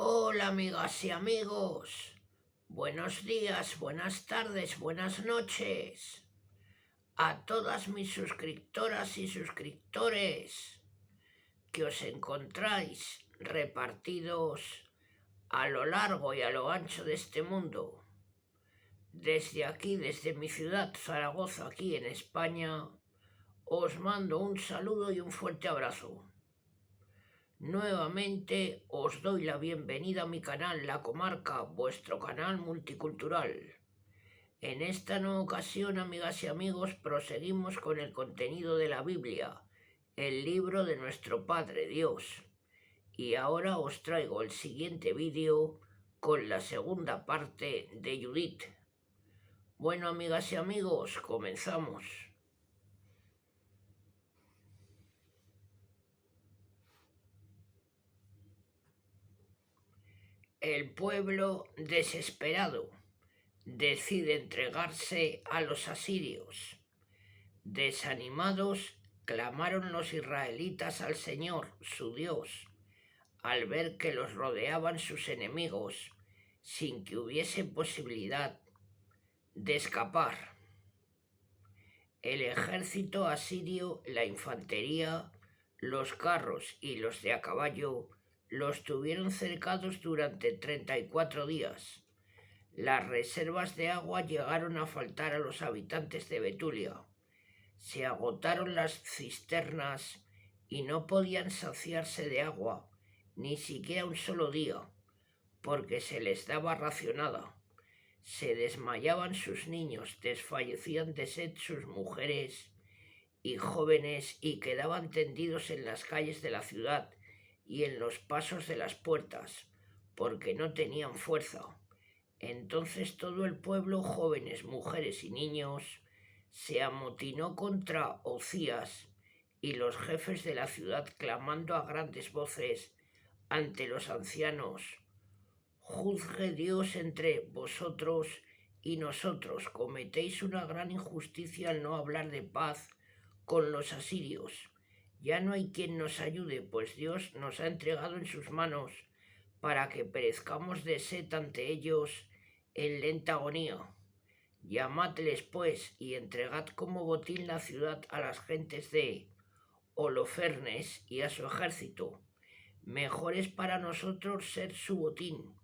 Hola amigas y amigos, buenos días, buenas tardes, buenas noches a todas mis suscriptoras y suscriptores que os encontráis repartidos a lo largo y a lo ancho de este mundo. Desde aquí, desde mi ciudad Zaragoza, aquí en España, os mando un saludo y un fuerte abrazo. Nuevamente os doy la bienvenida a mi canal La Comarca, vuestro canal multicultural. En esta nueva ocasión, amigas y amigos, proseguimos con el contenido de la Biblia, el libro de nuestro Padre Dios. Y ahora os traigo el siguiente vídeo con la segunda parte de Judith. Bueno, amigas y amigos, comenzamos. El pueblo, desesperado, decide entregarse a los asirios. Desanimados, clamaron los israelitas al Señor, su Dios, al ver que los rodeaban sus enemigos, sin que hubiese posibilidad de escapar. El ejército asirio, la infantería, los carros y los de a caballo los tuvieron cercados durante 34 días. Las reservas de agua llegaron a faltar a los habitantes de Betulia. Se agotaron las cisternas y no podían saciarse de agua, ni siquiera un solo día, porque se les daba racionada. Se desmayaban sus niños, desfallecían de sed sus mujeres y jóvenes y quedaban tendidos en las calles de la ciudad y en los pasos de las puertas, porque no tenían fuerza. Entonces todo el pueblo, jóvenes, mujeres y niños, se amotinó contra Ocías y los jefes de la ciudad, clamando a grandes voces ante los ancianos: «Juzgue Dios entre vosotros y nosotros. Cometéis una gran injusticia al no hablar de paz con los asirios. Ya no hay quien nos ayude, pues Dios nos ha entregado en sus manos para que perezcamos de sed ante ellos en lenta agonía. Llamadles, pues, y entregad como botín la ciudad a las gentes de Holofernes y a su ejército. Mejor es para nosotros ser su botín.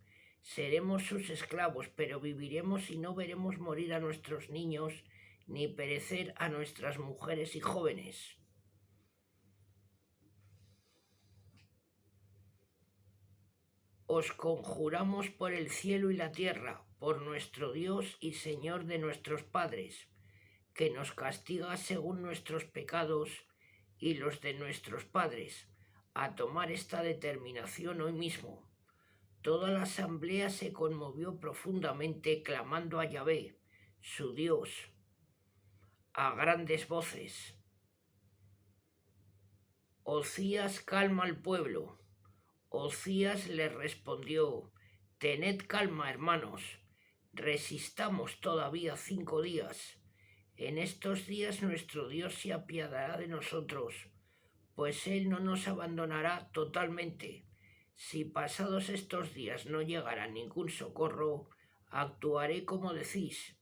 Seremos sus esclavos, pero viviremos y no veremos morir a nuestros niños, ni perecer a nuestras mujeres y jóvenes». Os conjuramos por el cielo y la tierra, por nuestro Dios y Señor de nuestros padres, que nos castiga según nuestros pecados y los de nuestros padres, a tomar esta determinación hoy mismo. Toda la asamblea se conmovió profundamente, clamando a Yahvé, su Dios, a grandes voces. Ocías calma al pueblo. Ocías les respondió: «Tened calma, hermanos, resistamos todavía 5 días. En estos días nuestro Dios se apiadará de nosotros, pues Él no nos abandonará totalmente. Si pasados estos días no llegara ningún socorro, actuaré como decís».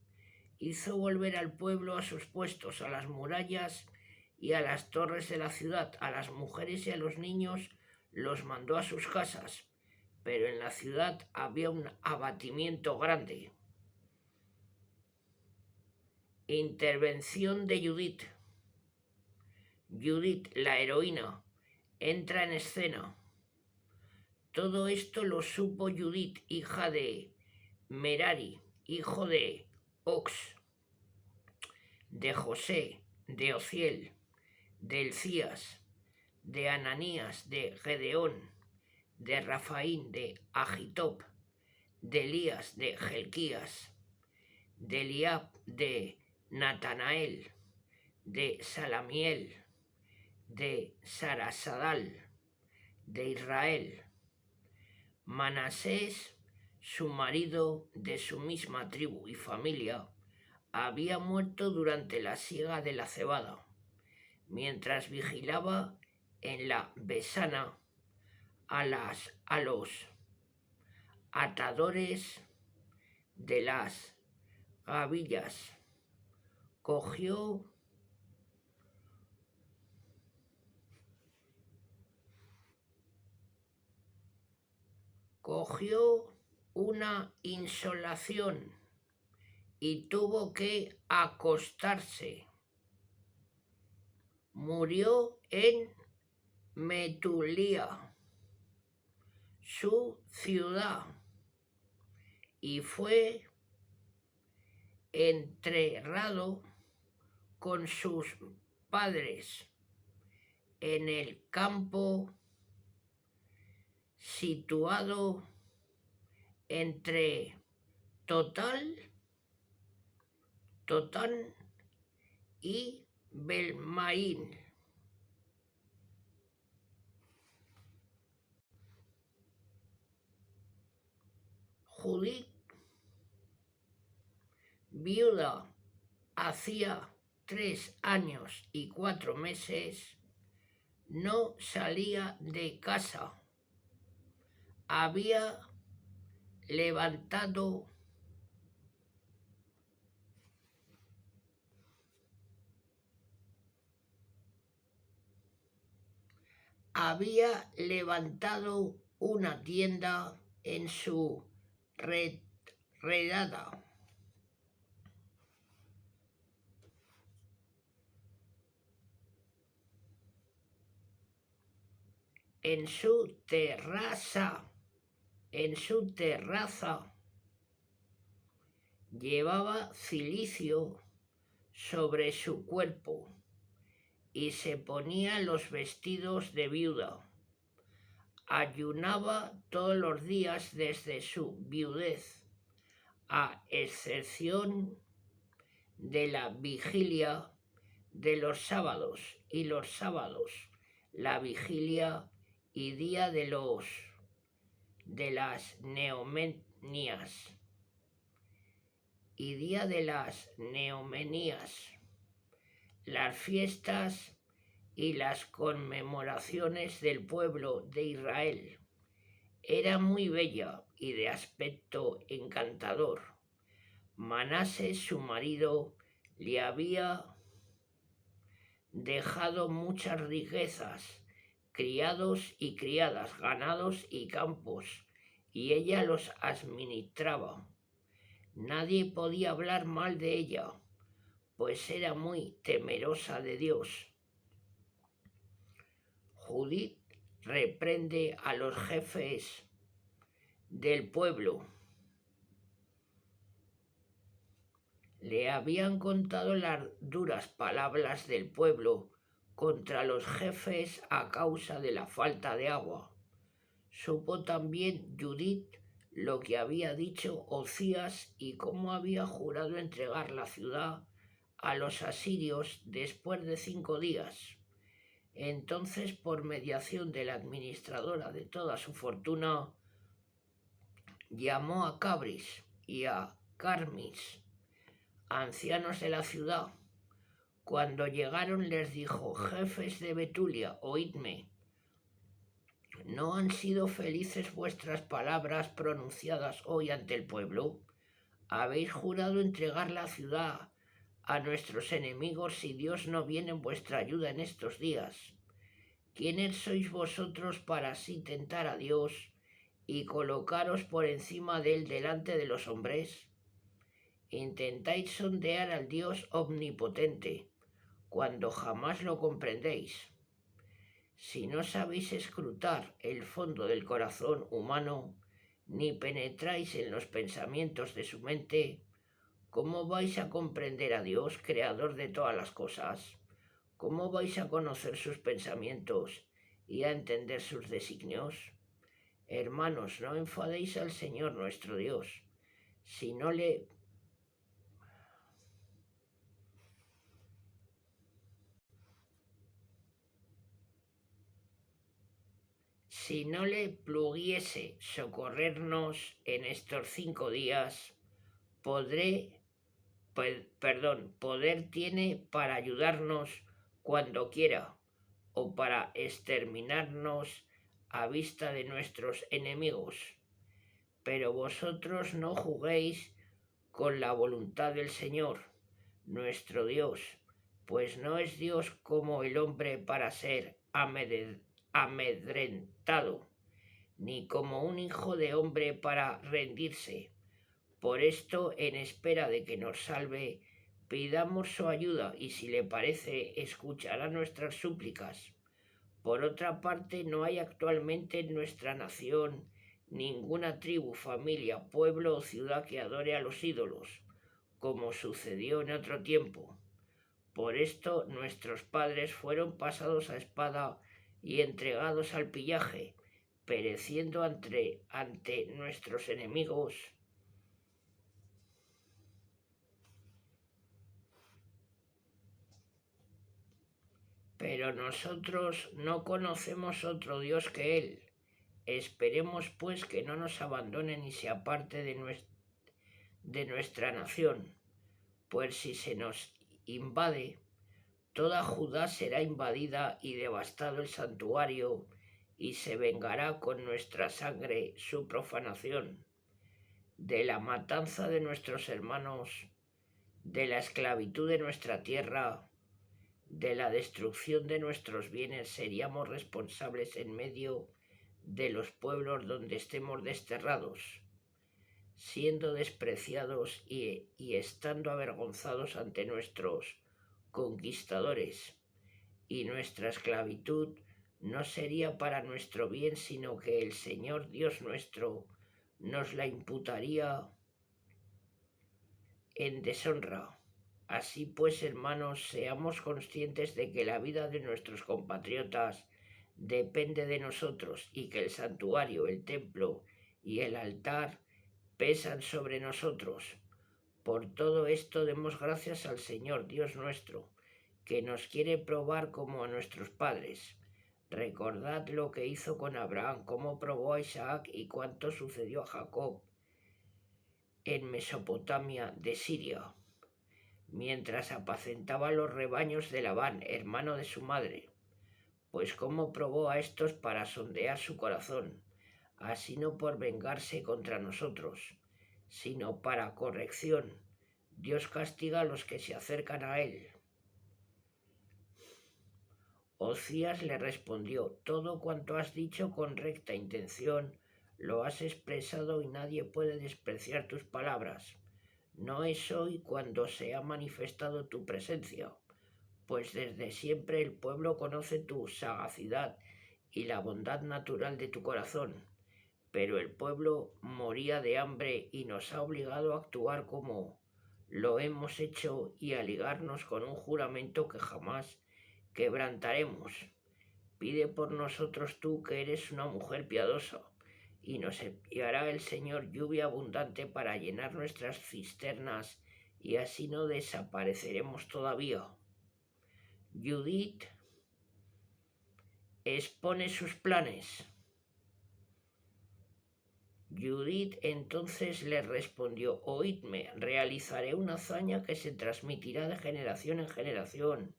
Hizo volver al pueblo a sus puestos, a las murallas y a las torres de la ciudad. A las mujeres y a los niños los mandó a sus casas, pero en la ciudad había un abatimiento grande. Intervención de Judith. Judith, la heroína, entra en escena. Todo esto lo supo Judith, hija de Merari, hijo de Ox, de José, de Ociel, de Elcías, de Ananías, de Gedeón, de Rafaín, de Agitob, de Elías, de Gelquías, de Eliab, de Natanael, de Salamiel, de Sarasadal, de Israel. Manasés, su marido, de su misma tribu y familia, había muerto durante la siega de la cebada, mientras vigilaba en la Besana a los atadores de las gavillas. Cogió una insolación y tuvo que acostarse. Murió en Metulía, su ciudad, y fue enterrado con sus padres en el campo situado entre Totán y Belmaín. Judith, viuda hacía 3 años y 4 meses, no salía de casa. Había levantado una tienda en su redada. En su terraza llevaba cilicio sobre su cuerpo y se ponía los vestidos de viuda. Ayunaba todos los días desde su viudez, a excepción de la vigilia de los sábados y los sábados, la vigilia y día de las neomenías las fiestas y las conmemoraciones del pueblo de Israel. Era muy bella y de aspecto encantador. Manases, su marido, le había dejado muchas riquezas, criados y criadas, ganados y campos, y ella los administraba. Nadie podía hablar mal de ella, pues era muy temerosa de Dios. Judith reprende a los jefes del pueblo. Le habían contado las duras palabras del pueblo contra los jefes a causa de la falta de agua. Supo también Judith lo que había dicho Ocías y cómo había jurado entregar la ciudad a los asirios después de 5 días. Entonces, por mediación de la administradora de toda su fortuna, llamó a Cabris y a Carmis, ancianos de la ciudad. Cuando llegaron les dijo: jefes de Betulia, oídme. ¿No han sido felices vuestras palabras pronunciadas hoy ante el pueblo? Habéis jurado entregar la ciudad a nuestros enemigos si Dios no viene en vuestra ayuda en estos días. ¿Quiénes sois vosotros para así tentar a Dios y colocaros por encima de él delante de los hombres? Intentáis sondear al Dios omnipotente, cuando jamás lo comprendéis. Si no sabéis escrutar el fondo del corazón humano, ni penetráis en los pensamientos de su mente, ¿cómo vais a comprender a Dios, creador de todas las cosas? ¿Cómo vais a conocer sus pensamientos y a entender sus designios? Hermanos, no enfadéis al Señor nuestro Dios, si no le pluguiese socorrernos en estos 5 días, poder tiene para ayudarnos cuando quiera, o para exterminarnos a vista de nuestros enemigos. Pero vosotros no juguéis con la voluntad del Señor, nuestro Dios, pues no es Dios como el hombre para ser amedrentado, ni como un hijo de hombre para rendirse. Por esto, en espera de que nos salve, pidamos su ayuda y si le parece, escuchará nuestras súplicas. Por otra parte, no hay actualmente en nuestra nación ninguna tribu, familia, pueblo o ciudad que adore a los ídolos, como sucedió en otro tiempo. Por esto nuestros padres fueron pasados a espada y entregados al pillaje, pereciendo ante nuestros enemigos. Pero nosotros no conocemos otro Dios que Él. Esperemos pues que no nos abandone ni se aparte de nuestra nación, pues si se nos invade, toda Judá será invadida y devastado el santuario, y se vengará con nuestra sangre su profanación, de la matanza de nuestros hermanos, de la esclavitud de nuestra tierra, de la destrucción de nuestros bienes seríamos responsables en medio de los pueblos donde estemos desterrados, siendo despreciados y estando avergonzados ante nuestros conquistadores, y nuestra esclavitud no sería para nuestro bien, sino que el Señor Dios nuestro nos la imputaría en deshonra. Así pues, hermanos, seamos conscientes de que la vida de nuestros compatriotas depende de nosotros y que el santuario, el templo y el altar pesan sobre nosotros. Por todo esto demos gracias al Señor Dios nuestro, que nos quiere probar como a nuestros padres. Recordad lo que hizo con Abraham, cómo probó a Isaac y cuánto sucedió a Jacob en Mesopotamia de Siria, mientras apacentaba los rebaños de Labán, hermano de su madre, pues cómo probó a estos para sondear su corazón, así no por vengarse contra nosotros, sino para corrección. Dios castiga a los que se acercan a él. Ocías le respondió: todo cuanto has dicho con recta intención lo has expresado y nadie puede despreciar tus palabras. No es hoy cuando se ha manifestado tu presencia, pues desde siempre el pueblo conoce tu sagacidad y la bondad natural de tu corazón. Pero el pueblo moría de hambre y nos ha obligado a actuar como lo hemos hecho y a ligarnos con un juramento que jamás quebrantaremos. Pide por nosotros tú, que eres una mujer piadosa, y nos enviará el Señor lluvia abundante para llenar nuestras cisternas, y así no desapareceremos todavía. Judith expone sus planes. Judith entonces le respondió: oídme, realizaré una hazaña que se transmitirá de generación en generación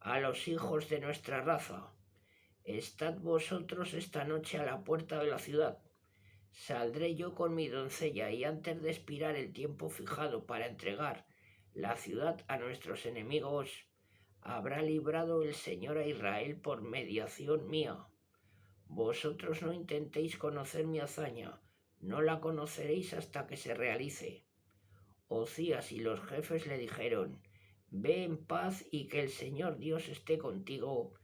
a los hijos de nuestra raza. Estad vosotros esta noche a la puerta de la ciudad. Saldré yo con mi doncella, y antes de expirar el tiempo fijado para entregar la ciudad a nuestros enemigos, habrá librado el Señor a Israel por mediación mía. Vosotros no intentéis conocer mi hazaña, no la conoceréis hasta que se realice. Ocías y los jefes le dijeron: ve en paz y que el Señor Dios esté contigo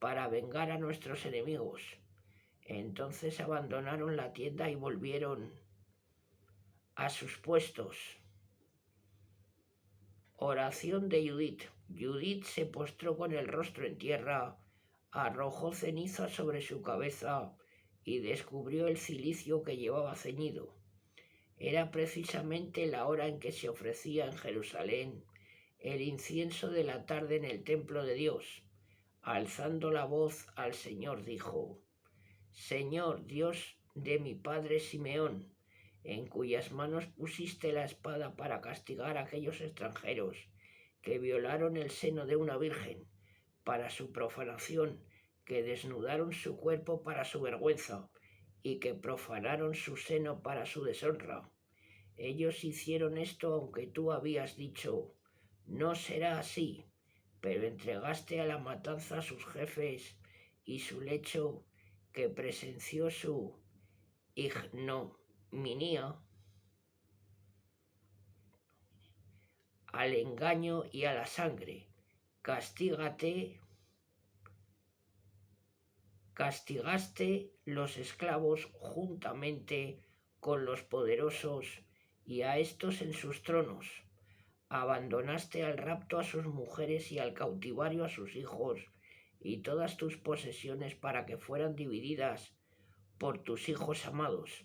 para vengar a nuestros enemigos. Entonces abandonaron la tienda y volvieron a sus puestos. Oración de Judith. Judith se postró con el rostro en tierra, arrojó ceniza sobre su cabeza y descubrió el cilicio que llevaba ceñido. Era precisamente la hora en que se ofrecía en Jerusalén el incienso de la tarde en el templo de Dios. Alzando la voz al Señor dijo: Señor, Dios de mi padre Simeón, en cuyas manos pusiste la espada para castigar a aquellos extranjeros que violaron el seno de una virgen para su profanación, que desnudaron su cuerpo para su vergüenza y que profanaron su seno para su deshonra. Ellos hicieron esto aunque tú habías dicho, no será así, pero entregaste a la matanza a sus jefes y su lecho que presenció su ignominia al engaño y a la sangre. Castigaste los esclavos juntamente con los poderosos y a estos en sus tronos. Abandonaste al rapto a sus mujeres y al cautivario a sus hijos y todas tus posesiones para que fueran divididas por tus hijos amados,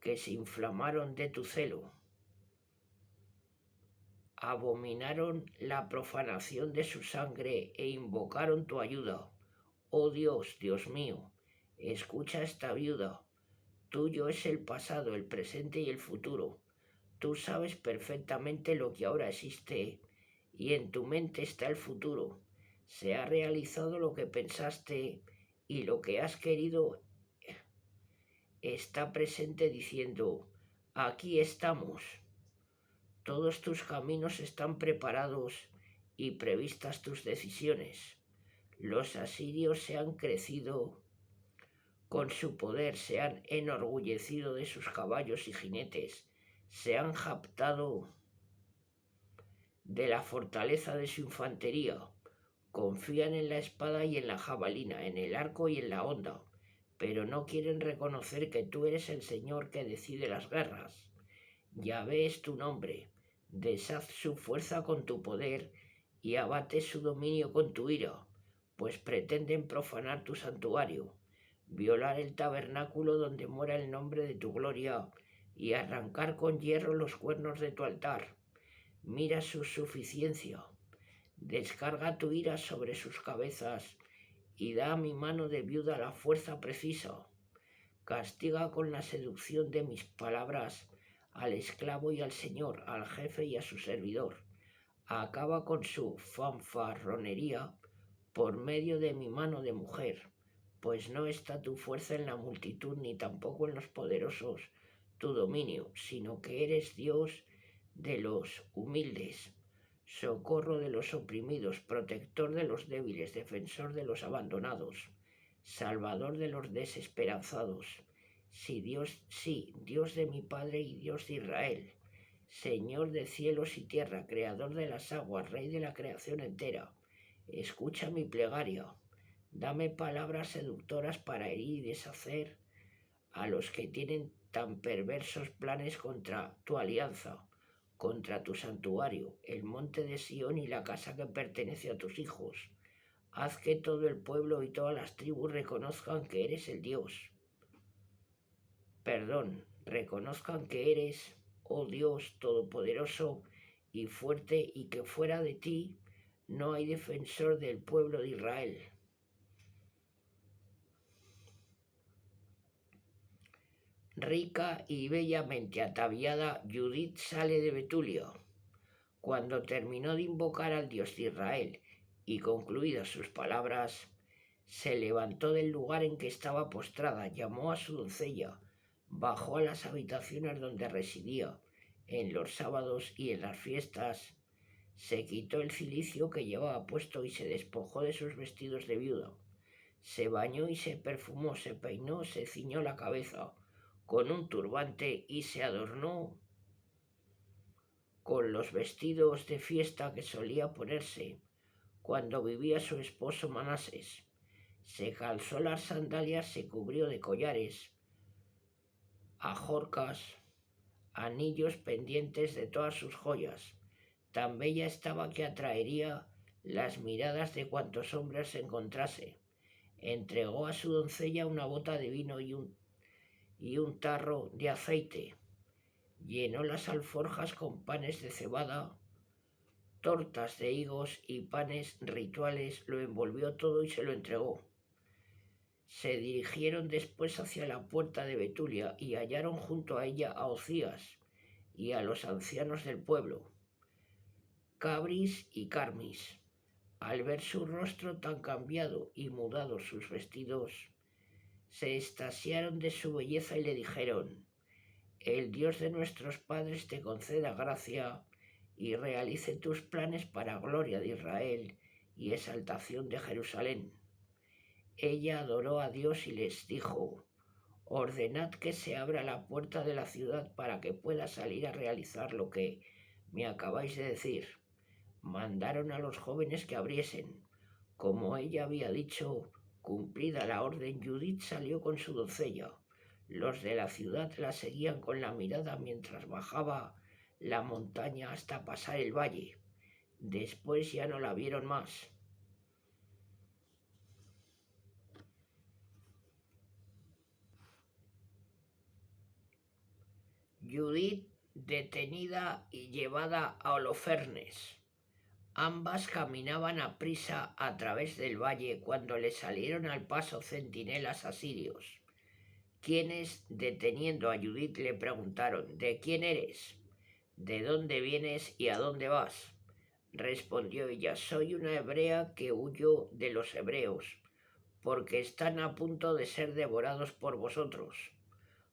que se inflamaron de tu celo. Abominaron la profanación de su sangre e invocaron tu ayuda. Oh Dios, Dios mío, escucha a esta viuda. Tuyo es el pasado, el presente y el futuro. Tú sabes perfectamente lo que ahora existe y en tu mente está el futuro. Se ha realizado lo que pensaste y lo que has querido está presente diciendo, aquí estamos. Todos tus caminos están preparados y previstas tus decisiones. Los asirios se han crecido con su poder, se han enorgullecido de sus caballos y jinetes, se han jactado de la fortaleza de su infantería, confían en la espada y en la jabalina, en el arco y en la honda, pero no quieren reconocer que tú eres el Señor que decide las guerras. Yahvé es tu nombre, deshaz su fuerza con tu poder y abate su dominio con tu ira, pues pretenden profanar tu santuario, violar el tabernáculo donde mora el nombre de tu gloria y arrancar con hierro los cuernos de tu altar. Mira su suficiencia, descarga tu ira sobre sus cabezas y da a mi mano de viuda la fuerza precisa. Castiga con la seducción de mis palabras al esclavo y al señor, al jefe y a su servidor. Acaba con su fanfarronería por medio de mi mano de mujer, pues no está tu fuerza en la multitud ni tampoco en los poderosos tu dominio, sino que eres Dios de los humildes, socorro de los oprimidos, protector de los débiles, defensor de los abandonados, salvador de los desesperanzados. Sí, Dios de mi Padre y Dios de Israel, Señor de cielos y tierra, creador de las aguas, Rey de la creación entera. Escucha mi plegaria, dame palabras seductoras para herir y deshacer a los que tienen tan perversos planes contra tu alianza, contra tu santuario, el monte de Sión y la casa que pertenece a tus hijos. Haz que todo el pueblo y todas las tribus reconozcan que eres el Dios. Reconozcan que eres, oh Dios todopoderoso y fuerte, y que fuera de ti no hay defensor del pueblo de Israel. Rica y bellamente ataviada, Judith sale de Betulia. Cuando terminó de invocar al Dios de Israel y concluidas sus palabras, se levantó del lugar en que estaba postrada, llamó a su doncella, bajó a las habitaciones donde residía, en los sábados y en las fiestas, se quitó el cilicio que llevaba puesto y se despojó de sus vestidos de viuda. Se bañó y se perfumó, se peinó, se ciñó la cabeza con un turbante y se adornó con los vestidos de fiesta que solía ponerse cuando vivía su esposo Manases. Se calzó las sandalias, se cubrió de collares, ajorcas, anillos pendientes de todas sus joyas. Tan bella estaba que atraería las miradas de cuantos hombres se encontrase. Entregó a su doncella una bota de vino y un tarro de aceite. Llenó las alforjas con panes de cebada, tortas de higos y panes rituales, lo envolvió todo y se lo entregó. Se dirigieron después hacia la puerta de Betulia y hallaron junto a ella a Ocías y a los ancianos del pueblo, Cabris y Carmis. Al ver su rostro tan cambiado y mudados sus vestidos, Se extasiaron de su belleza y le dijeron: el Dios de nuestros padres te conceda gracia y realice tus planes para gloria de Israel y exaltación de Jerusalén. Ella adoró a Dios y les dijo: ordenad que se abra la puerta de la ciudad para que pueda salir a realizar lo que me acabáis de decir. Mandaron a los jóvenes que abriesen. Como ella había dicho, cumplida la orden, Judith salió con su doncella. Los de la ciudad la seguían con la mirada mientras bajaba la montaña hasta pasar el valle. Después ya no la vieron más. Judith detenida y llevada a Holofernes. Ambas caminaban a prisa a través del valle cuando le salieron al paso centinelas asirios, quienes, deteniendo a Judith, le preguntaron: ¿de quién eres? ¿De dónde vienes y a dónde vas? Respondió ella: soy una hebrea que huyó de los hebreos, porque están a punto de ser devorados por vosotros.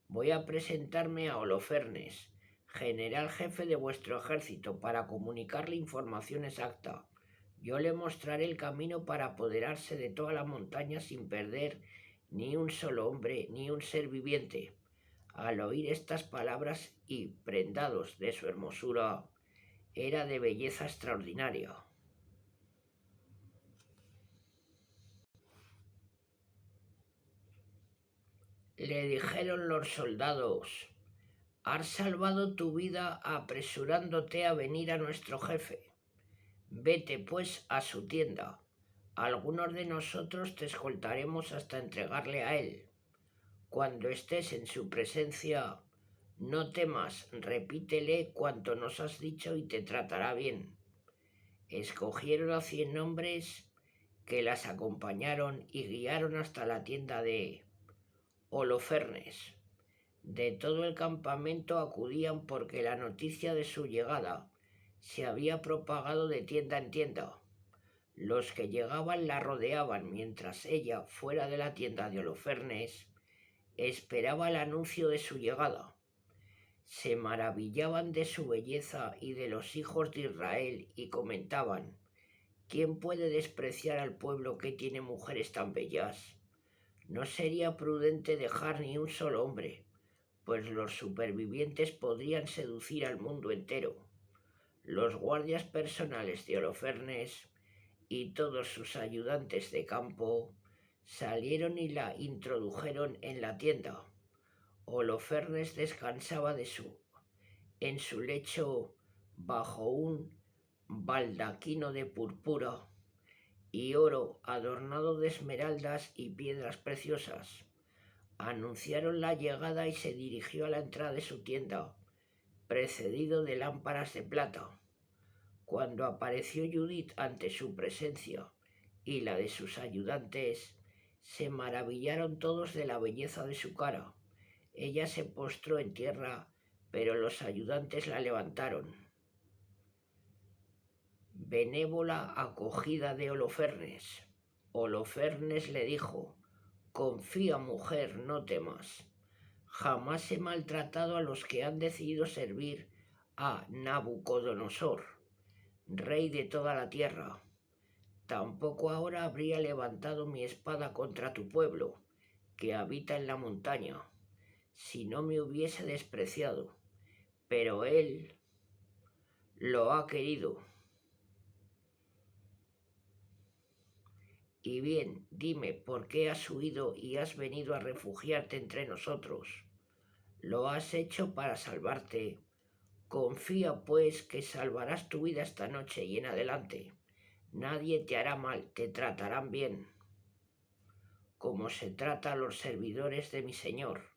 Voy a presentarme a Holofernes, general jefe de vuestro ejército, para comunicarle información exacta. Yo le mostraré el camino para apoderarse de toda la montaña sin perder ni un solo hombre ni un ser viviente. Al oír estas palabras y prendados de su hermosura, era de belleza extraordinaria. Le dijeron los soldados: has salvado tu vida apresurándote a venir a nuestro jefe. Vete pues a su tienda. Algunos de nosotros te escoltaremos hasta entregarle a él. Cuando estés en su presencia, no temas, repítele cuanto nos has dicho y te tratará bien. Escogieron a 100 hombres que las acompañaron y guiaron hasta la tienda de Holofernes. De todo el campamento acudían porque la noticia de su llegada se había propagado de tienda en tienda. Los que llegaban la rodeaban mientras ella, fuera de la tienda de Holofernes, esperaba el anuncio de su llegada. Se maravillaban de su belleza y de los hijos de Israel y comentaban: ¿quién puede despreciar al pueblo que tiene mujeres tan bellas? No sería prudente dejar ni un solo hombre, pues los supervivientes podrían seducir al mundo entero. Los guardias personales de Holofernes y todos sus ayudantes de campo salieron y la introdujeron en la tienda. Holofernes descansaba en su lecho bajo un baldaquino de púrpura y oro adornado de esmeraldas y piedras preciosas. Anunciaron la llegada y se dirigió a la entrada de su tienda, precedido de lámparas de plata. Cuando apareció Judith ante su presencia y la de sus ayudantes, se maravillaron todos de la belleza de su cara. Ella se postró en tierra, pero los ayudantes la levantaron. Benévola acogida de Holofernes. Holofernes le dijo: confía, mujer, no temas. Jamás he maltratado a los que han decidido servir a Nabucodonosor, rey de toda la tierra. Tampoco ahora habría levantado mi espada contra tu pueblo, que habita en la montaña, si no me hubiese despreciado. Pero él lo ha querido. Y bien, dime, ¿por qué has huido y has venido a refugiarte entre nosotros? Lo has hecho para salvarte. Confía, pues, que salvarás tu vida esta noche y en adelante. Nadie te hará mal, te tratarán bien, como se trata a los servidores de mi señor,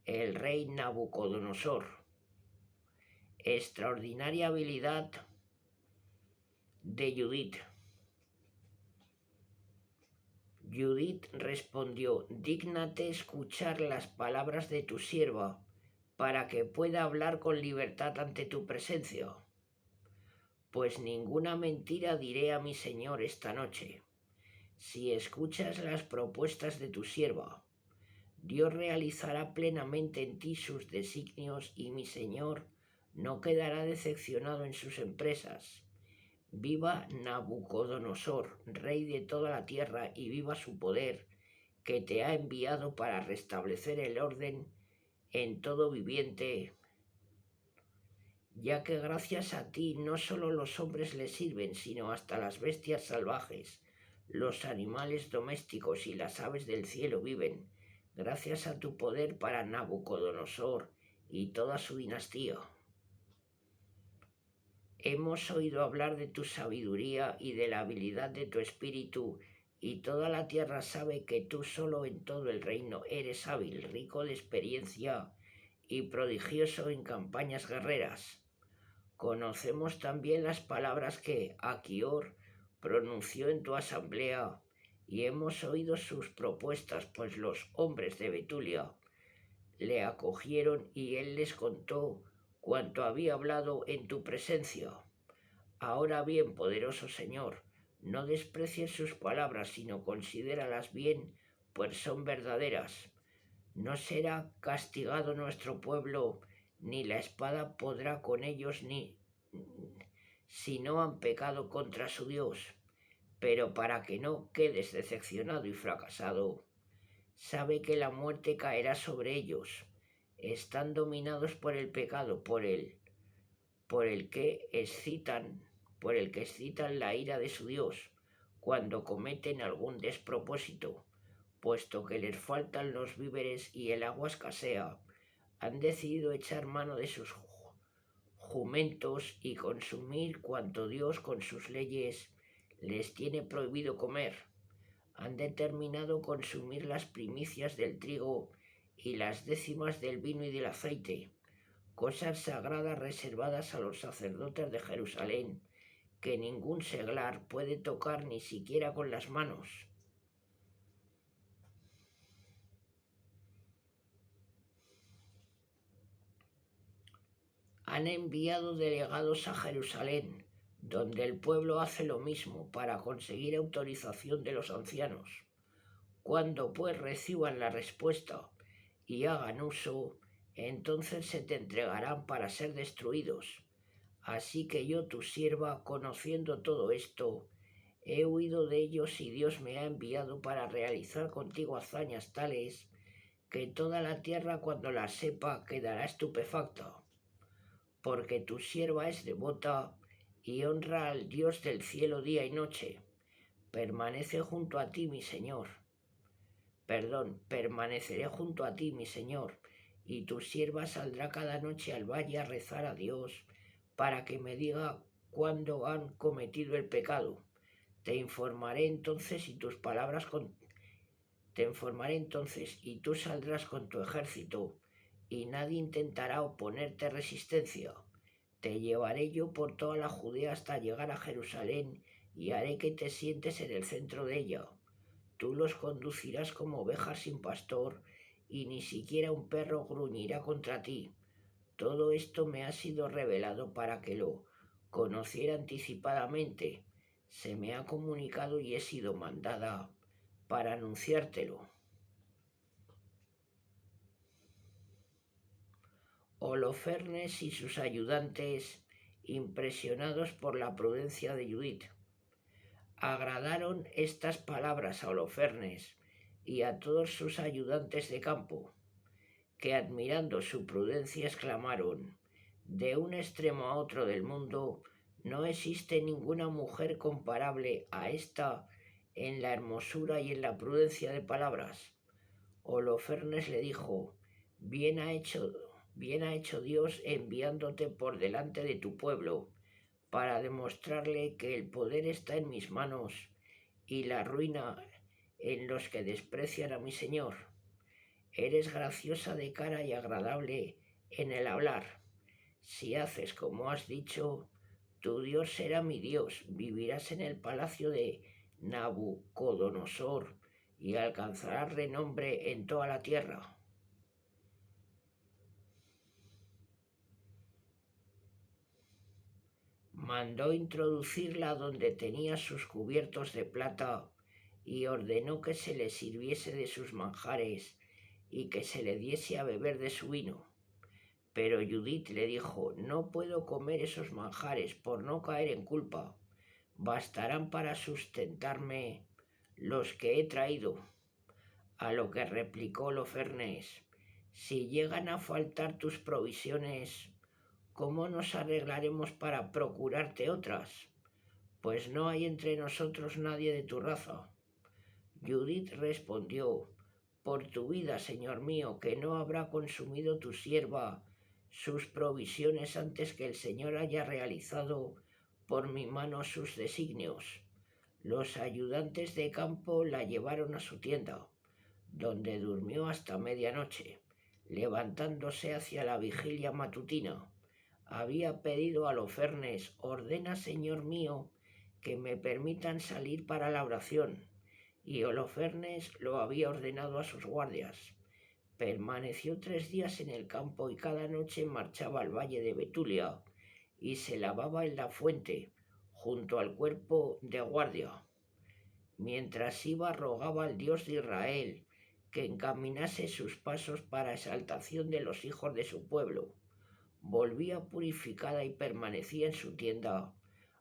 el rey Nabucodonosor. Extraordinaria habilidad de Judith. Judith respondió: dígnate escuchar las palabras de tu sierva, para que pueda hablar con libertad ante tu presencia. Pues ninguna mentira diré a mi señor esta noche. Si escuchas las propuestas de tu sierva, Dios realizará plenamente en ti sus designios y mi Señor no quedará decepcionado en sus empresas. Viva Nabucodonosor, rey de toda la tierra, y viva su poder, que te ha enviado para restablecer el orden en todo viviente, ya que gracias a ti no solo los hombres le sirven, sino hasta las bestias salvajes, los animales domésticos y las aves del cielo viven, gracias a tu poder para Nabucodonosor y toda su dinastía. Hemos oído hablar de tu sabiduría y de la habilidad de tu espíritu, y toda la tierra sabe que tú solo en todo el reino eres hábil, rico de experiencia y prodigioso en campañas guerreras. Conocemos también las palabras que Achior pronunció en tu asamblea, y hemos oído sus propuestas, pues los hombres de Betulia le acogieron y él les contó cuanto había hablado en tu presencia. Ahora bien, poderoso Señor, no desprecies sus palabras, sino considéralas bien, pues son verdaderas. No será castigado nuestro pueblo, ni la espada podrá con ellos, ni si no han pecado contra su Dios. Pero para que no quedes decepcionado y fracasado, sabe que la muerte caerá sobre ellos. Están dominados por el pecado, por el que excitan la ira de su Dios cuando cometen algún despropósito, puesto que les faltan los víveres y el agua escasea. Han decidido echar mano de sus jumentos y consumir cuanto Dios con sus leyes les tiene prohibido comer. Han determinado consumir las primicias del trigo y las décimas del vino y del aceite, cosas sagradas reservadas a los sacerdotes de Jerusalén, que ningún seglar puede tocar ni siquiera con las manos. Han enviado delegados a Jerusalén, donde el pueblo hace lo mismo para conseguir autorización de los ancianos. Cuando pues reciban la respuesta y hagan uso, entonces se te entregarán para ser destruidos. Así que yo, tu sierva, conociendo todo esto, he huido de ellos y Dios me ha enviado para realizar contigo hazañas tales que toda la tierra cuando las sepa quedará estupefacta. Porque tu sierva es devota y honra al Dios del cielo día y noche. Permaneceré junto a ti, mi Señor, y tu sierva saldrá cada noche al valle a rezar a Dios para que me diga cuándo han cometido el pecado. Te informaré entonces y tú saldrás con tu ejército y nadie intentará oponerte resistencia. Te llevaré yo por toda la Judea hasta llegar a Jerusalén y haré que te sientes en el centro de ella. Tú los conducirás como ovejas sin pastor y ni siquiera un perro gruñirá contra ti. Todo esto me ha sido revelado para que lo conociera anticipadamente. Se me ha comunicado y he sido mandada para anunciártelo. Holofernes y sus ayudantes, impresionados por la prudencia de Judith. Agradaron estas palabras a Holofernes y a todos sus ayudantes de campo, que admirando su prudencia exclamaron: de un extremo a otro del mundo no existe ninguna mujer comparable a esta en la hermosura y en la prudencia de palabras. Holofernes le dijo: bien ha hecho Dios enviándote por delante de tu pueblo para demostrarle que el poder está en mis manos y la ruina en los que desprecian a mi Señor. Eres graciosa de cara y agradable en el hablar. Si haces como has dicho, tu Dios será mi Dios. Vivirás en el palacio de Nabucodonosor y alcanzarás renombre en toda la tierra. Mandó introducirla donde tenía sus cubiertos de plata y ordenó que se le sirviese de sus manjares y que se le diese a beber de su vino. Pero Judith le dijo: no puedo comer esos manjares por no caer en culpa. Bastarán para sustentarme los que he traído. A lo que replicó Holofernes: si llegan a faltar tus provisiones, ¿cómo nos arreglaremos para procurarte otras? Pues no hay entre nosotros nadie de tu raza. Judith respondió: por tu vida, señor mío, que no habrá consumido tu sierva sus provisiones antes que el Señor haya realizado por mi mano sus designios. Los ayudantes de campo la llevaron a su tienda, donde durmió hasta medianoche. Levantándose hacia la vigilia matutina, había pedido a Holofernes: ordena, señor mío, que me permitan salir para la oración. Y Holofernes lo había ordenado a sus guardias. Permaneció 3 días en el campo y cada noche marchaba al valle de Betulia y se lavaba en la fuente junto al cuerpo de guardia. Mientras iba, rogaba al Dios de Israel que encaminase sus pasos para exaltación de los hijos de su pueblo. Volvía purificada y permanecía en su tienda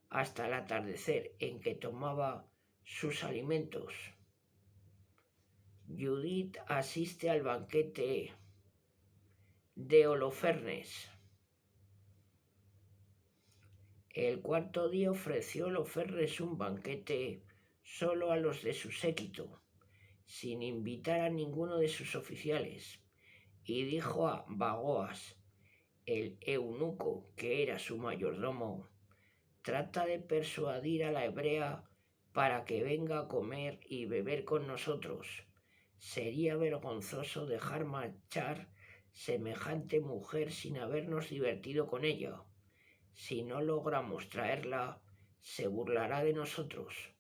hasta el atardecer, en que tomaba sus alimentos. Judith asiste al banquete de Holofernes. El 4.º día ofreció Holofernes un banquete solo a los de su séquito, sin invitar a ninguno de sus oficiales, y dijo a Bagoas, el eunuco, que era su mayordomo: trata de persuadir a la hebrea para que venga a comer y beber con nosotros. Sería vergonzoso dejar marchar semejante mujer sin habernos divertido con ella. Si no logramos traerla, se burlará de nosotros.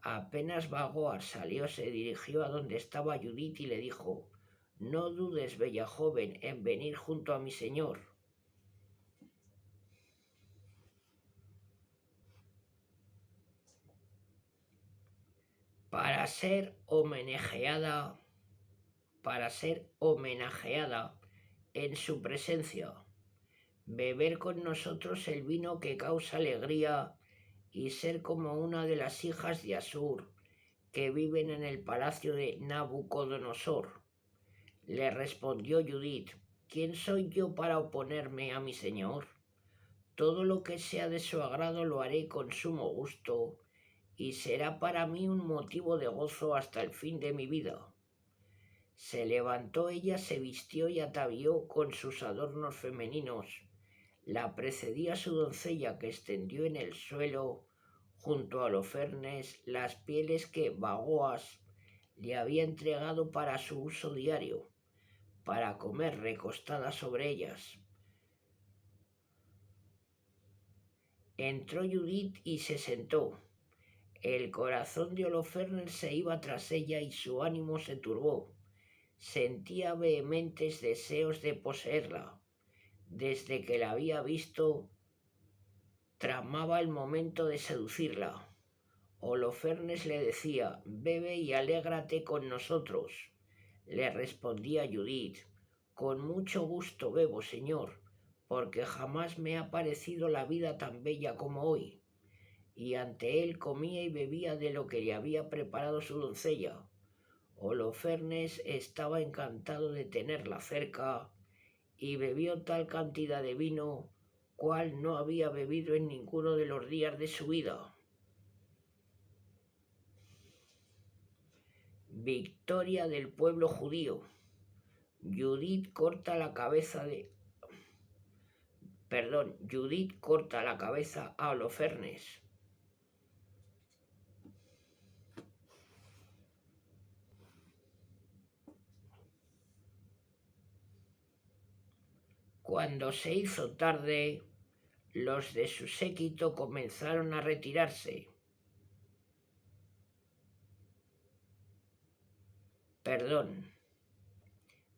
Apenas Bagoas salió, se dirigió a donde estaba Judith y le dijo: no dudes, bella joven, en venir junto a mi señor. Para ser homenajeada en su presencia, beber con nosotros el vino que causa alegría y ser como una de las hijas de Asur que viven en el palacio de Nabucodonosor. Le respondió Judith: ¿quién soy yo para oponerme a mi señor? Todo lo que sea de su agrado lo haré con sumo gusto, y será para mí un motivo de gozo hasta el fin de mi vida. Se levantó ella, se vistió y atavió con sus adornos femeninos. La precedía su doncella, que extendió en el suelo junto a Holofernes las pieles que Bagoas le había entregado para su uso diario, para comer recostada sobre ellas. Entró Judith y se sentó. El corazón de Holofernes se iba tras ella y su ánimo se turbó. Sentía vehementes deseos de poseerla. Desde que la había visto, tramaba el momento de seducirla. Holofernes le decía: bebe y alégrate con nosotros. Le respondía Judith: con mucho gusto bebo, señor, porque jamás me ha parecido la vida tan bella como hoy. Y ante él comía y bebía de lo que le había preparado su doncella. Holofernes estaba encantado de tenerla cerca y bebió tal cantidad de vino cual no había bebido en ninguno de los días de su vida. Victoria del pueblo judío. Judith corta la cabeza a Holofernes. Cuando se hizo tarde, los de su séquito comenzaron a retirarse.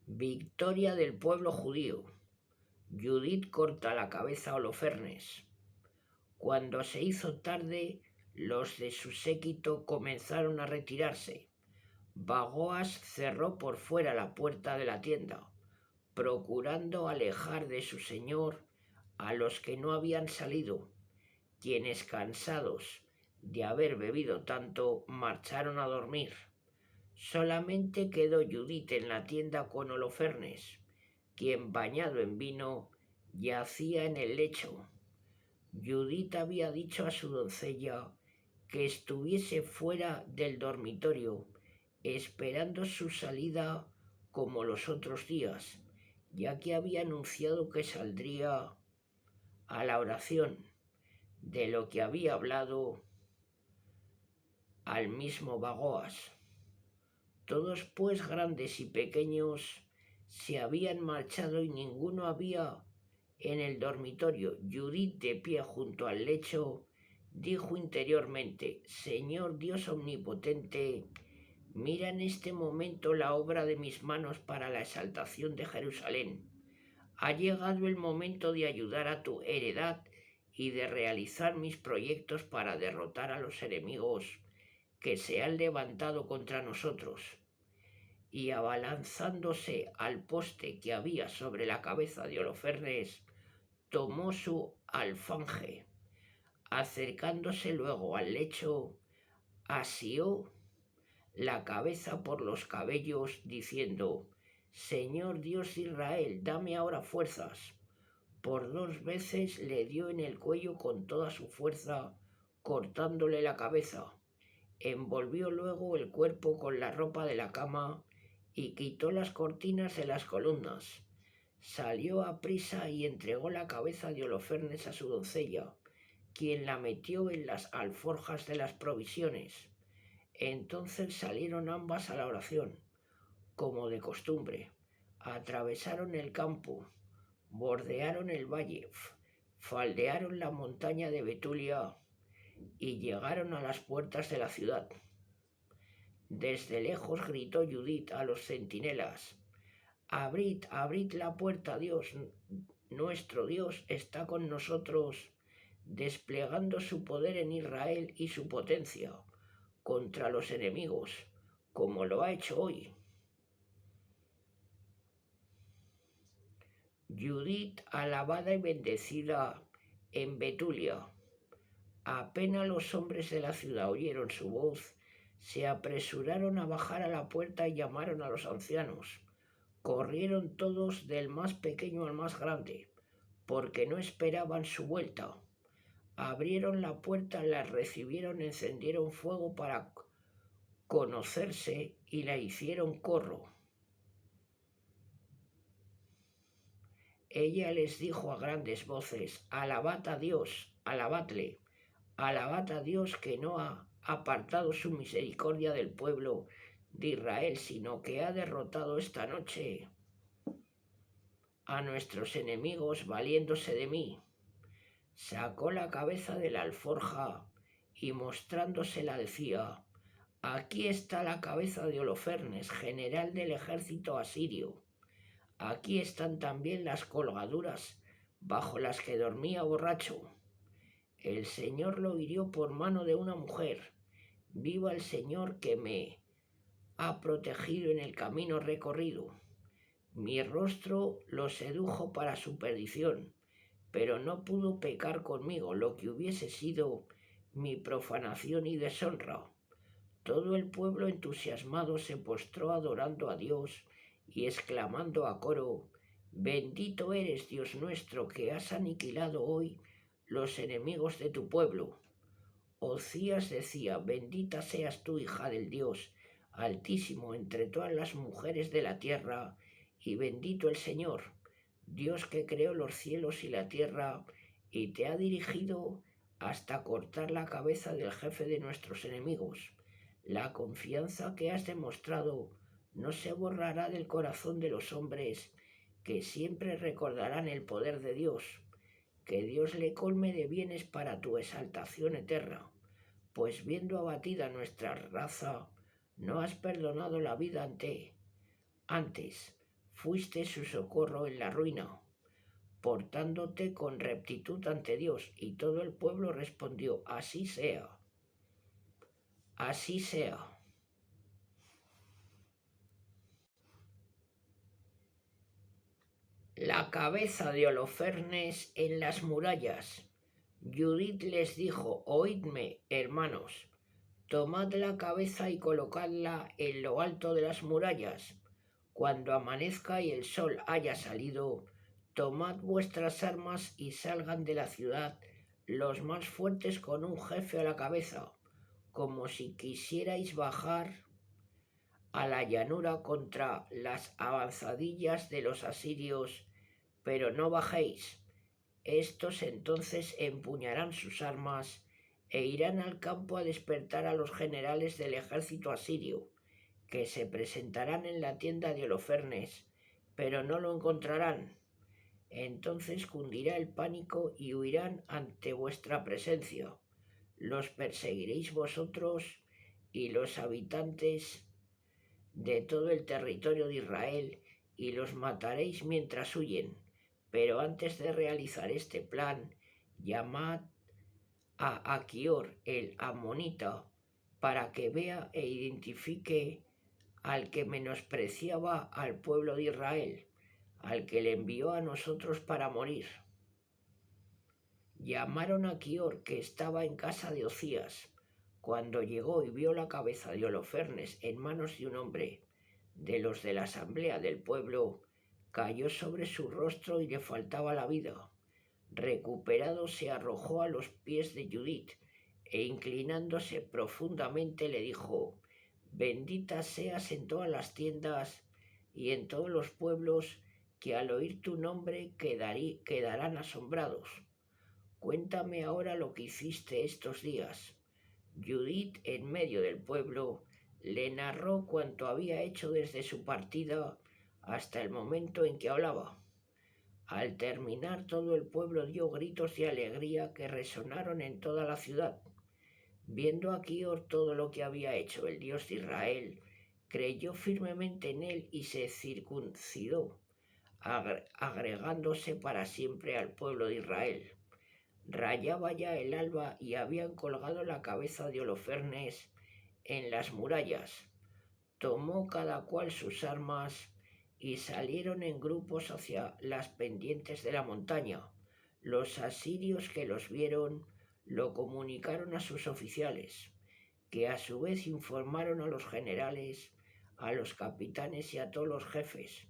Victoria del pueblo judío. Judith corta la cabeza a Holofernes. Cuando se hizo tarde, los de su séquito comenzaron a retirarse. Bagoas cerró por fuera la puerta de la tienda, procurando alejar de su señor a los que no habían salido, quienes, cansados de haber bebido tanto, marcharon a dormir. Solamente quedó Judith en la tienda con Holofernes, quien, bañado en vino, yacía en el lecho. Judith había dicho a su doncella que estuviese fuera del dormitorio, esperando su salida como los otros días, ya que había anunciado que saldría a la oración, de lo que había hablado al mismo Bagoas. Todos, pues, grandes y pequeños, se habían marchado y ninguno había en el dormitorio. Judith, de pie junto al lecho, dijo interiormente: Señor Dios omnipotente, mira en este momento la obra de mis manos para la exaltación de Jerusalén. Ha llegado el momento de ayudar a tu heredad y de realizar mis proyectos para derrotar a los enemigos que se han levantado contra nosotros. Y abalanzándose al poste que había sobre la cabeza de Holofernes, tomó su alfanje. Acercándose luego al lecho, asió la cabeza por los cabellos, diciendo: Señor Dios de Israel, dame ahora fuerzas. Por 2 veces le dio en el cuello con toda su fuerza, cortándole la cabeza. Envolvió luego el cuerpo con la ropa de la cama y quitó las cortinas de las columnas. Salió aprisa y entregó la cabeza de Holofernes a su doncella, quien la metió en las alforjas de las provisiones. Entonces salieron ambas a la oración, como de costumbre. Atravesaron el campo, bordearon el valle, faldearon la montaña de Betulia y llegaron a las puertas de la ciudad. Desde lejos gritó Judith a los centinelas: Abrid, abrid la puerta, Dios, nuestro Dios está con nosotros, desplegando su poder en Israel y su potencia contra los enemigos, como lo ha hecho hoy. Judith, alabada y bendecida en Betulia. Apenas los hombres de la ciudad oyeron su voz, se apresuraron a bajar a la puerta y llamaron a los ancianos. Corrieron todos, del más pequeño al más grande, porque no esperaban su vuelta. Abrieron la puerta, la recibieron, encendieron fuego para conocerse y la hicieron corro. Ella les dijo a grandes voces: Alabad a Dios, alabadle, alabad a Dios, que no ha apartado su misericordia del pueblo de Israel, sino que ha derrotado esta noche a nuestros enemigos, valiéndose de mí. Sacó la cabeza de la alforja y mostrándosela decía: Aquí está la cabeza de Holofernes, general del ejército asirio. Aquí están también las colgaduras bajo las que dormía borracho. El Señor lo hirió por mano de una mujer. Viva el Señor, que me ha protegido en el camino recorrido. Mi rostro lo sedujo para su perdición, pero no pudo pecar conmigo, lo que hubiese sido mi profanación y deshonra. Todo el pueblo entusiasmado se postró adorando a Dios y exclamando a coro: Bendito eres, Dios nuestro, que has aniquilado hoy los enemigos de tu pueblo. Ocías decía: Bendita seas tú, hija del Dios Altísimo, entre todas las mujeres de la tierra, y bendito el Señor, Dios que creó los cielos y la tierra, y te ha dirigido hasta cortar la cabeza del jefe de nuestros enemigos. La confianza que has demostrado no se borrará del corazón de los hombres, que siempre recordarán el poder de Dios. Que Dios le colme de bienes para tu exaltación eterna, pues viendo abatida nuestra raza, no has perdonado la vida antes fuiste su socorro en la ruina, portándote con rectitud ante Dios. Y todo el pueblo respondió: Así sea, así sea. la cabeza de Holofernes en las murallas. Judith les dijo: Oídme, hermanos, tomad la cabeza y colocadla en lo alto de las murallas. Cuando amanezca y el sol haya salido, tomad vuestras armas y salgan de la ciudad los más fuertes con un jefe a la cabeza, como si quisierais bajar a la llanura contra las avanzadillas de los asirios, pero no bajéis. Estos entonces empuñarán sus armas e irán al campo a despertar a los generales del ejército asirio, que se presentarán en la tienda de Holofernes, pero no lo encontrarán. Entonces cundirá el pánico y huirán ante vuestra presencia. Los perseguiréis vosotros y los habitantes de todo el territorio de Israel, y los mataréis mientras huyen. Pero antes de realizar este plan, llamad a Aquior el amonita para que vea e identifique al que menospreciaba al pueblo de Israel, al que le envió a nosotros para morir. Llamaron a Aquior, que estaba en casa de Ocías. Cuando llegó y vio la cabeza de Holofernes en manos de un hombre de los de la asamblea del pueblo, cayó sobre su rostro y le faltaba la vida. Recuperado, se arrojó a los pies de Judith e inclinándose profundamente le dijo: Bendita seas en todas las tiendas y en todos los pueblos, que al oír tu nombre quedarán asombrados. Cuéntame ahora lo que hiciste estos días. Judith, en medio del pueblo, le narró cuanto había hecho desde su partida hasta el momento en que hablaba. Al terminar, todo el pueblo dio gritos de alegría que resonaron en toda la ciudad. Viendo a Aquior todo lo que había hecho el Dios de Israel, creyó firmemente en él y se circuncidó, agregándose para siempre al pueblo de Israel. Rayaba ya el alba y habían colgado la cabeza de Holofernes en las murallas. Tomó cada cual sus armas y salieron en grupos hacia las pendientes de la montaña. Los asirios que los vieron lo comunicaron a sus oficiales, que a su vez informaron a los generales, a los capitanes y a todos los jefes.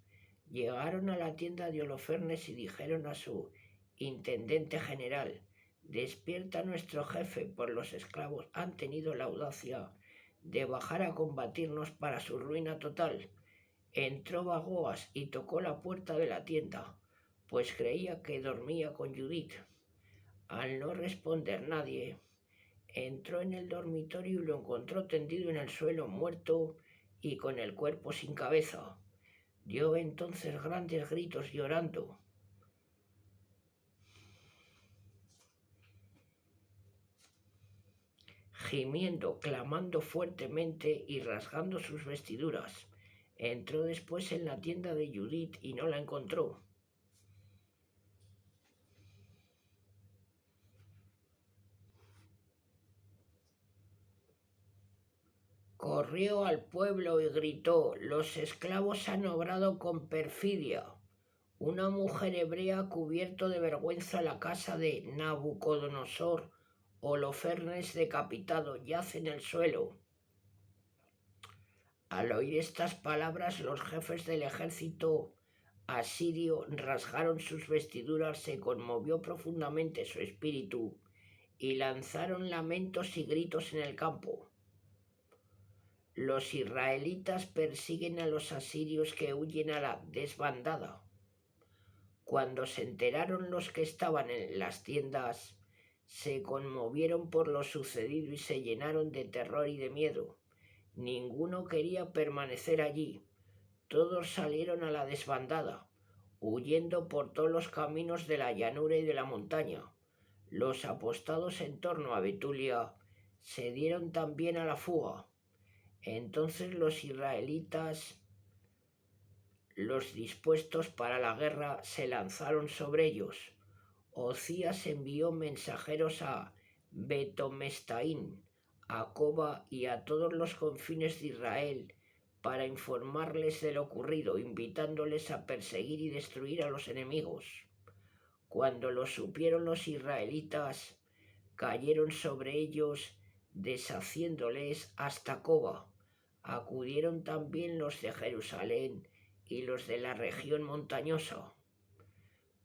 Llegaron a la tienda de Holofernes y dijeron a su intendente general: Despierta nuestro jefe, pues los esclavos han tenido la audacia de bajar a combatirnos para su ruina total. Entró Bagoas y tocó la puerta de la tienda, pues creía que dormía con Judith. Al no responder nadie, entró en el dormitorio y lo encontró tendido en el suelo, muerto y con el cuerpo sin cabeza. Dio entonces grandes gritos llorando. Gimiendo, clamando fuertemente y rasgando sus vestiduras. Entró después en la tienda de Judith y no la encontró. Corrió al pueblo y gritó: Los esclavos han obrado con perfidia. Una mujer hebrea cubierto de vergüenza la casa de Nabucodonosor, Holofernes decapitado, yace en el suelo. Al oír estas palabras, los jefes del ejército asirio rasgaron sus vestiduras, se conmovió profundamente su espíritu y lanzaron lamentos y gritos en el campo. Los israelitas persiguen a los asirios que huyen a la desbandada. Cuando se enteraron los que estaban en las tiendas, se conmovieron por lo sucedido y se llenaron de terror y de miedo. Ninguno quería permanecer allí. Todos salieron a la desbandada, huyendo por todos los caminos de la llanura y de la montaña. Los apostados en torno a Betulia se dieron también a la fuga. Entonces los israelitas, los dispuestos para la guerra, se lanzaron sobre ellos. Ocías envió mensajeros a Betomestaín, a Coba y a todos los confines de Israel para informarles de lo ocurrido, invitándoles a perseguir y destruir a los enemigos. Cuando lo supieron los israelitas, cayeron sobre ellos, deshaciéndoles hasta Coba. Acudieron también los de Jerusalén y los de la región montañosa,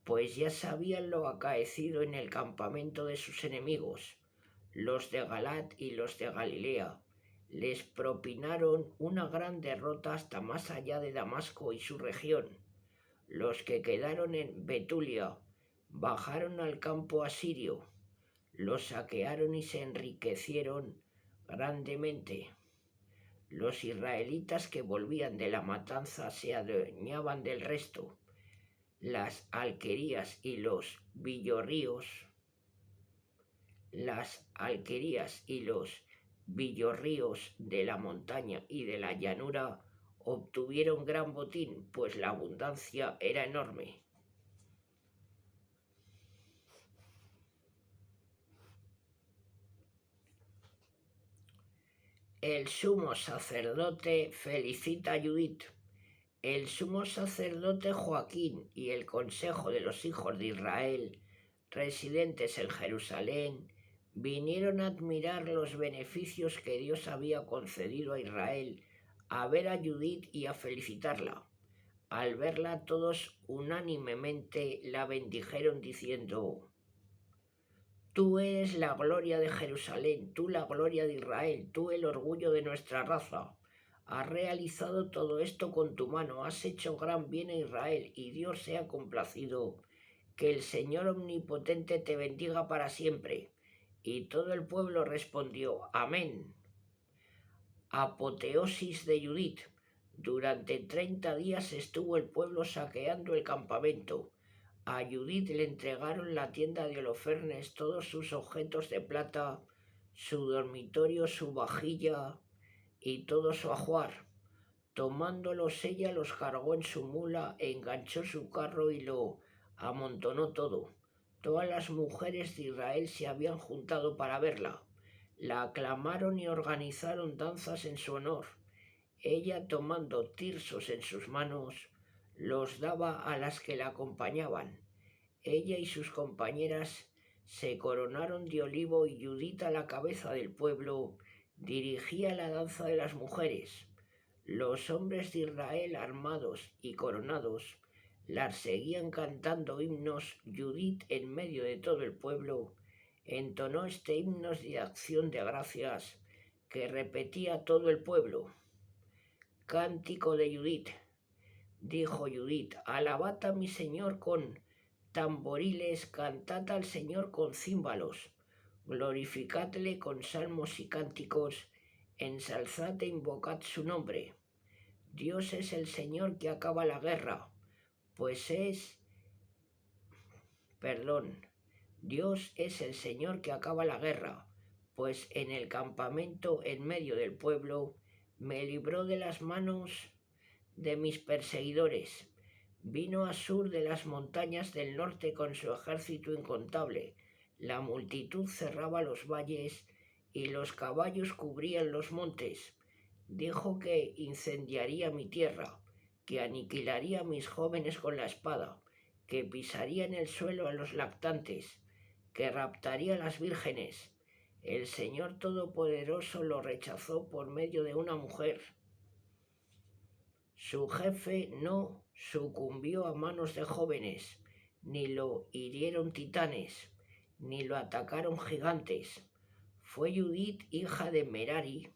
pues ya sabían lo acaecido en el campamento de sus enemigos, los de Galat y los de Galilea. Les propinaron una gran derrota hasta más allá de Damasco y su región. Los que quedaron en Betulia bajaron al campo asirio, los saquearon y se enriquecieron grandemente. Los israelitas que volvían de la matanza se adueñaban del resto. Las alquerías y los villorríos de la montaña y de la llanura obtuvieron gran botín, pues la abundancia era enorme. El sumo sacerdote felicita a Judith. El sumo sacerdote Joaquín y el consejo de los hijos de Israel, residentes en Jerusalén, vinieron a admirar los beneficios que Dios había concedido a Israel, a ver a Judith y a felicitarla. Al verla todos unánimemente la bendijeron diciendo: Tú eres la gloria de Jerusalén, tú la gloria de Israel, tú el orgullo de nuestra raza. Has realizado todo esto con tu mano, has hecho gran bien a Israel, y Dios se ha complacido. Que el Señor omnipotente te bendiga para siempre. Y todo el pueblo respondió: Amén. Apoteosis de Judith. Durante 30 días estuvo el pueblo saqueando el campamento. A Judith le entregaron la tienda de Holofernes, todos sus objetos de plata, su dormitorio, su vajilla y todo su ajuar. Tomándolos ella los cargó en su mula, enganchó su carro y lo amontonó todo. Todas las mujeres de Israel se habían juntado para verla. La aclamaron y organizaron danzas en su honor. Ella, tomando tirsos en sus manos, los daba a las que la acompañaban. Ella y sus compañeras se coronaron de olivo y Judith, a la cabeza del pueblo, dirigía la danza de las mujeres. Los hombres de Israel, armados y coronados, las seguían cantando himnos. Judith, en medio de todo el pueblo, entonó este himno de acción de gracias que repetía todo el pueblo. Cántico de Judith. Dijo Judith: alabad a mi Señor con tamboriles, cantad al Señor con címbalos, glorificadle con salmos y cánticos, ensalzad e invocad su nombre. Dios es el Señor que acaba la guerra, Dios es el Señor que acaba la guerra, pues en el campamento, en medio del pueblo, me libró de las manos de mis perseguidores. Vino Asur de las montañas del norte con su ejército incontable. La multitud cerraba los valles y los caballos cubrían los montes. Dijo que incendiaría mi tierra, que aniquilaría a mis jóvenes con la espada, que pisaría en el suelo a los lactantes, que raptaría a las vírgenes. El Señor Todopoderoso lo rechazó por medio de una mujer. Su jefe no sucumbió a manos de jóvenes, ni lo hirieron titanes, ni lo atacaron gigantes. Fue Judith, hija de Merari.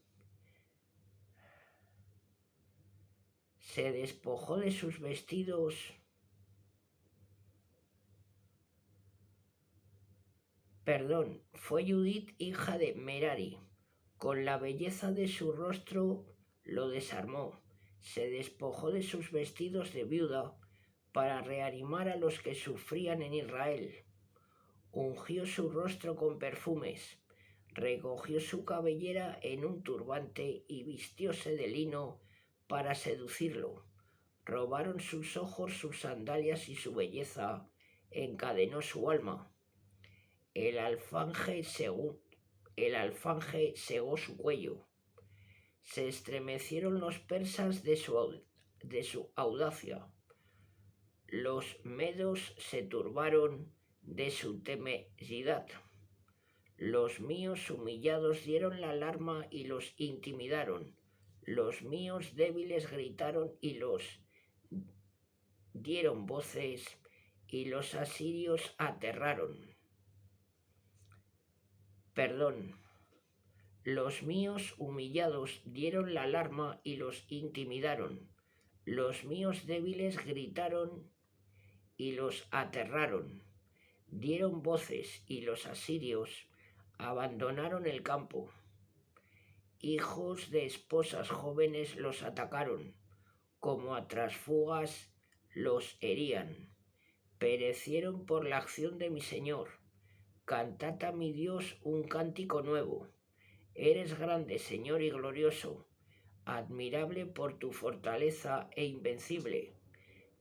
Se despojó de sus vestidos. Fue Judith, hija de Merari. Con la belleza de su rostro lo desarmó. Se despojó de sus vestidos de viuda para reanimar a los que sufrían en Israel. Ungió su rostro con perfumes, recogió su cabellera en un turbante y vistióse de lino para seducirlo. Robaron sus ojos, sus sandalias y su belleza encadenó su alma. El alfanje cegó su cuello. Se estremecieron los persas de su audacia. Los medos se turbaron de su temeridad. Los míos humillados dieron la alarma y los intimidaron. Los míos débiles gritaron y los dieron voces, y los asirios aterraron. Perdón. Los míos humillados dieron la alarma y los intimidaron. Los míos débiles gritaron y los aterraron. Dieron voces y los asirios abandonaron el campo. Hijos de esposas jóvenes los atacaron, como a trasfugas los herían. Perecieron por la acción de mi Señor. Cantad a mi Dios un cántico nuevo. Eres grande, Señor, y glorioso, admirable por tu fortaleza e invencible.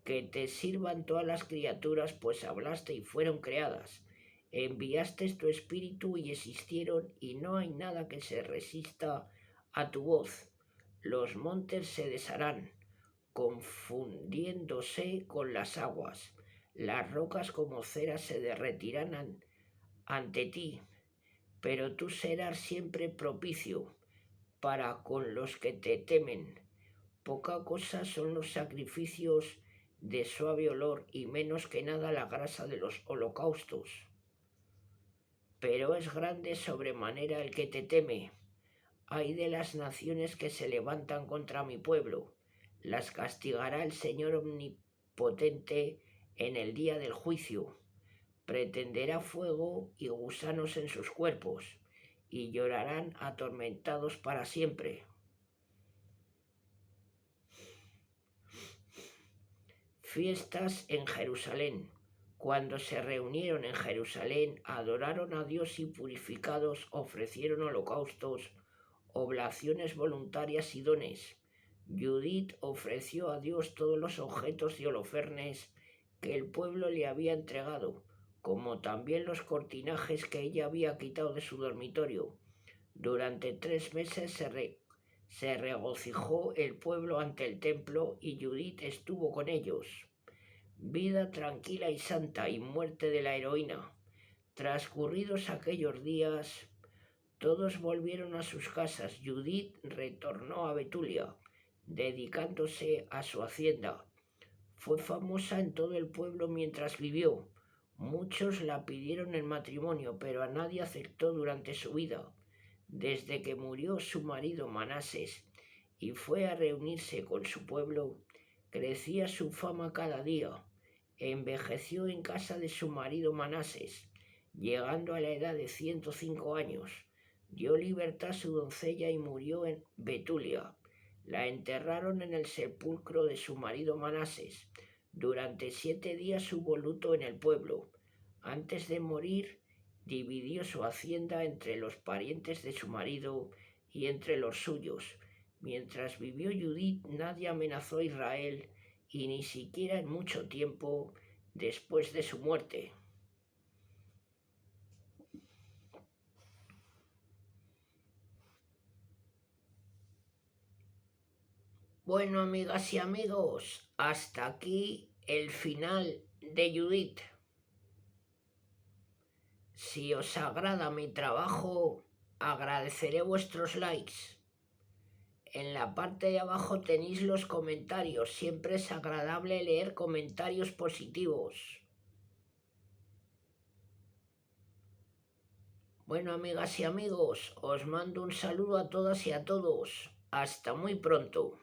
Que te sirvan todas las criaturas, pues hablaste y fueron creadas. Enviaste tu espíritu y existieron, y no hay nada que se resista a tu voz. Los montes se desharán, confundiéndose con las aguas. Las rocas como cera se derretirán ante ti, pero tú serás siempre propicio para con los que te temen. Poca cosa son los sacrificios de suave olor y menos que nada la grasa de los holocaustos. Pero es grande sobremanera el que te teme. Ay de las naciones que se levantan contra mi pueblo. Las castigará el Señor omnipotente en el día del juicio. Pretenderá fuego y gusanos en sus cuerpos, y llorarán atormentados para siempre. Fiestas en Jerusalén. Cuando se reunieron en Jerusalén, adoraron a Dios y purificados ofrecieron holocaustos, oblaciones voluntarias y dones. Judith ofreció a Dios todos los objetos de Holofernes que el pueblo le había entregado, como también los cortinajes que ella había quitado de su dormitorio. Durante 3 meses se regocijó el pueblo ante el templo y Judith estuvo con ellos. Vida tranquila y santa y muerte de la heroína. Transcurridos aquellos días, todos volvieron a sus casas. Judith retornó a Betulia, dedicándose a su hacienda. Fue famosa en todo el pueblo mientras vivió. Muchos la pidieron en matrimonio, pero a nadie aceptó durante su vida. Desde que murió su marido Manases y fue a reunirse con su pueblo, crecía su fama cada día. Envejeció en casa de su marido Manases, llegando a la edad de 105 años. Dio libertad a su doncella y murió en Betulia. La enterraron en el sepulcro de su marido Manases. Durante 7 días hubo luto en el pueblo. Antes de morir, dividió su hacienda entre los parientes de su marido y entre los suyos. Mientras vivió Judith, nadie amenazó a Israel, y ni siquiera en mucho tiempo después de su muerte. Bueno, amigas y amigos, hasta aquí el final de Judith. Si os agrada mi trabajo, agradeceré vuestros likes. En la parte de abajo tenéis los comentarios. Siempre es agradable leer comentarios positivos. Bueno, amigas y amigos, os mando un saludo a todas y a todos. Hasta muy pronto.